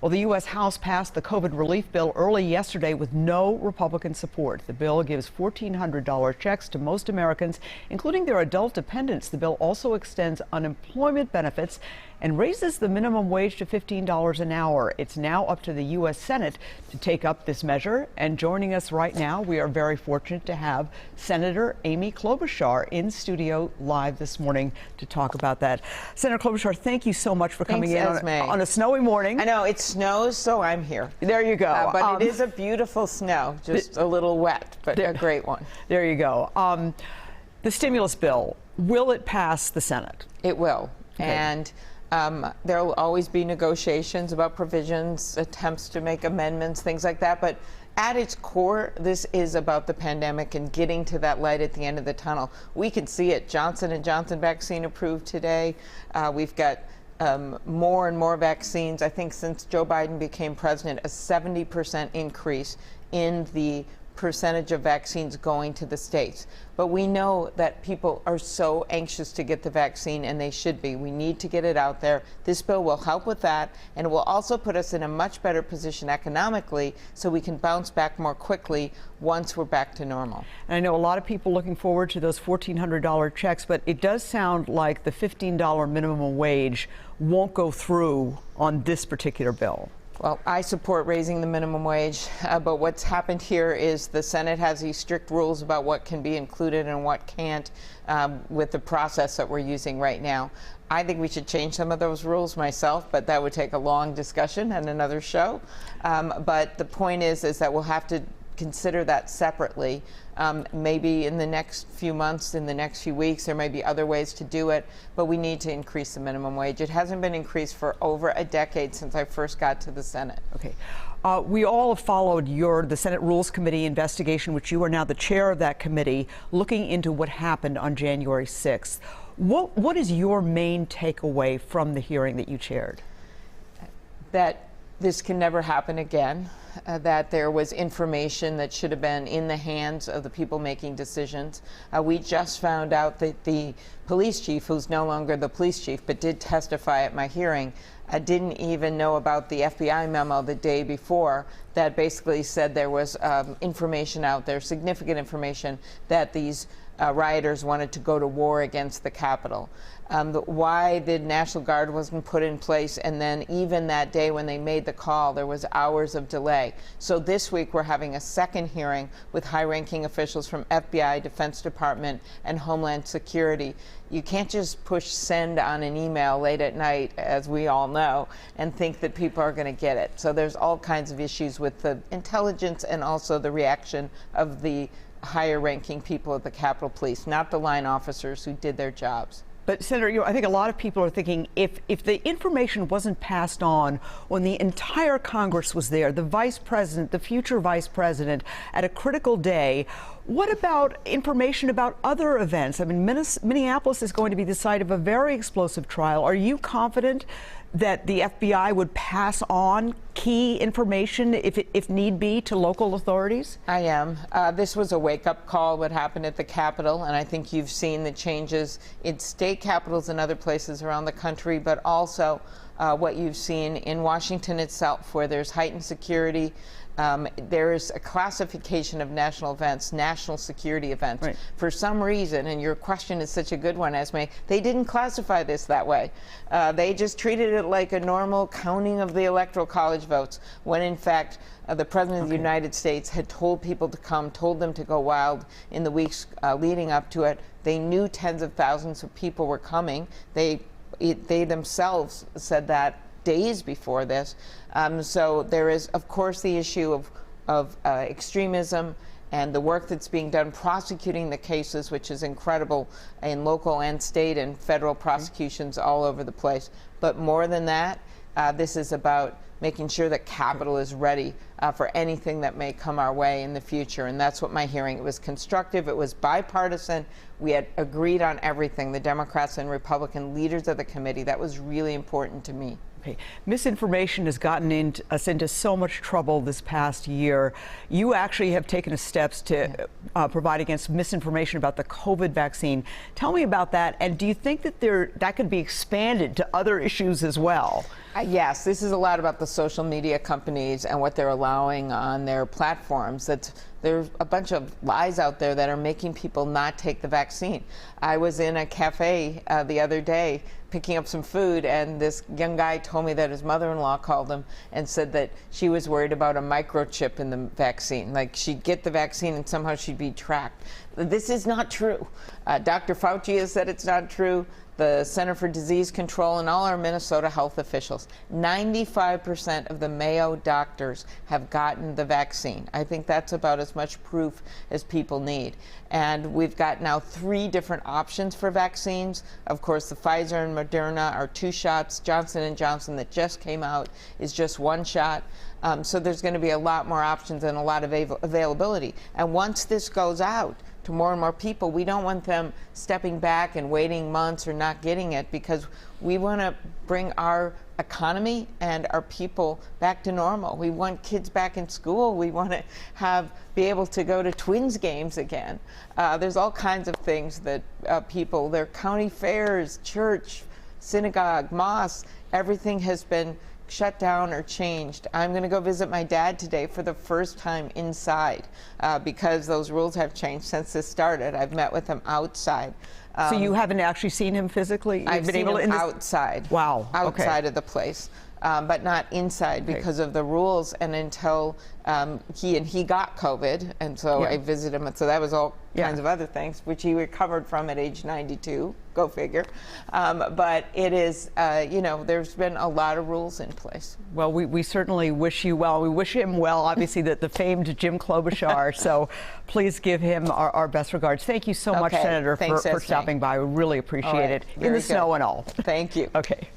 Well, the U.S. House passed the COVID relief bill early yesterday with no Republican support. The bill gives $1,400 checks to most Americans, including their adult dependents. The bill also extends unemployment benefits and raises the minimum wage to $15 an hour. It's now up to the U.S. Senate to take up this measure. And joining us right now, we are very fortunate to have Senator Amy Klobuchar in studio live this morning to talk about that. Senator Klobuchar, thank you so much for coming in on a snowy morning. I know it snows, so I'm here. There you go. But it is a beautiful snow, just a little wet, but a great one. There you go. The stimulus bill, will it pass the Senate? It will. Okay. And there will always be negotiations about provisions, attempts to make amendments, things like that. But at its core, this is about the pandemic and getting to that light at the end of the tunnel. We can see it. Johnson & Johnson vaccine approved today. We've got more and more vaccines. I think since Joe Biden became president, a 70% increase in the percentage of vaccines going to the states. But we know that people are so anxious to get the vaccine, and they should be. We need to get it out there. This bill will help with that, and it will also put us in a much better position economically so we can bounce back more quickly once we're back to normal. And I know a lot of people looking forward to those $1,400 checks, but it does sound like the $15 minimum wage won't go through on this particular bill. Well, I support raising the minimum wage, but what's happened here is the Senate has these strict rules about what can be included and what can't with the process that we're using right now. I think we should change some of those rules myself, but that would take a long discussion and another show. But the point is that we'll have to consider that separately. Maybe in the next few months, in the next few weeks, there may be other ways to do it, but we need to increase the minimum wage. It hasn't been increased for over a decade since I first got to the Senate. Okay. We all have followed the Senate Rules Committee investigation, which you are now the chair of that committee, looking into what happened on January 6th. What is your main takeaway from the hearing that you chaired? That this can never happen again. That there was information that should have been in the hands of the people making decisions. We just found out that the police chief, who's no longer the police chief but did testify at my hearing, didn't even know about the FBI memo the day before that basically said there was information out there, significant information, that these rioters wanted to go to war against the Capitol. Why the National Guard wasn't put in place, and then even that day when they made the call, there was hours of delay. So this week we're having a second hearing with high-ranking officials from FBI, Defense Department, and Homeland Security. You can't just push send on an email late at night, as we all know, and think that people are going to get it. So there's all kinds of issues with the intelligence and also the reaction of the higher-ranking people at the Capitol Police, not the line officers who did their jobs. But, Senator, I think a lot of people are thinking if the information wasn't passed on when the entire Congress was there, the vice president, the future vice president, at a critical day, what about information about other events? I mean, Minneapolis is going to be the site of a very explosive trial. Are you confident that the FBI would pass on key information, if need be, to local authorities? I am. This was a wake-up call, what happened at the Capitol, and I think you've seen the changes in state capitals and other places around the country, but also what you've seen in Washington itself, where there's heightened security. There's a classification of national events, national security events. Right. For some reason, and your question is such a good one, Esme, they didn't classify this that way. They just treated it like a normal counting of the Electoral College votes, when in fact the President of the United States had told people to come, told them to go wild in the weeks leading up to it. They knew tens of thousands of people were coming. They themselves said that days before this. So there is, of course, the issue of extremism and the work that's being done prosecuting the cases, which is incredible in local and state and federal prosecutions all over the place. But more than that, this is about making sure that Capitol is ready for anything that may come our way in the future. And that's what my hearing, it was constructive, it was bipartisan. We had agreed on everything, the Democrats and Republican leaders of the committee. That was really important to me. Okay. Misinformation has gotten us into so much trouble this past year. You actually have taken steps to provide against misinformation about the COVID vaccine. Tell me about that, and do you think that that could be expanded to other issues as well? Yes, this is a lot about the social media companies and what they're allowing on their platforms. There's a bunch of lies out there that are making people not take the vaccine. I was in a cafe the other day picking up some food, and this young guy told me that his mother-in-law called him and said that she was worried about a microchip in the vaccine. Like, she'd get the vaccine and somehow she'd be tracked. This is not true. Dr. Fauci has said it's not true. The Center for Disease Control and all our Minnesota health officials. 95% of the Mayo doctors have gotten the vaccine. I think that's about as much proof as people need. And we've got now 3 different options for vaccines. Of course, the Pfizer and Moderna are 2 shots. Johnson & Johnson that just came out is just 1 shot. So there's going to be a lot more options and a lot of availability. And once this goes out to more and more people, we don't want them stepping back and waiting months or not getting it, because we want to bring our economy and our people back to normal. We want kids back in school. We want to be able to go to Twins games again. There's all kinds of things that people, their county fairs, church, synagogue, mosque, everything has been shut down or changed. I'm going to go visit my dad today for the first time inside because those rules have changed since this started. I've met with him outside. So you haven't actually seen him physically? I've seen him outside. Wow. Outside of the place. But not inside because of the rules, and until he got COVID, and so I visited him, so that was all kinds of other things, which he recovered from at age 92, go figure. But it is, there's been a lot of rules in place. Well, we certainly wish you well. We wish him well, obviously, the famed Jim Klobuchar, so please give him our best regards. Thank you so much, Senator, for stopping by. We really appreciate it, in the snow and all. Thank you. Okay.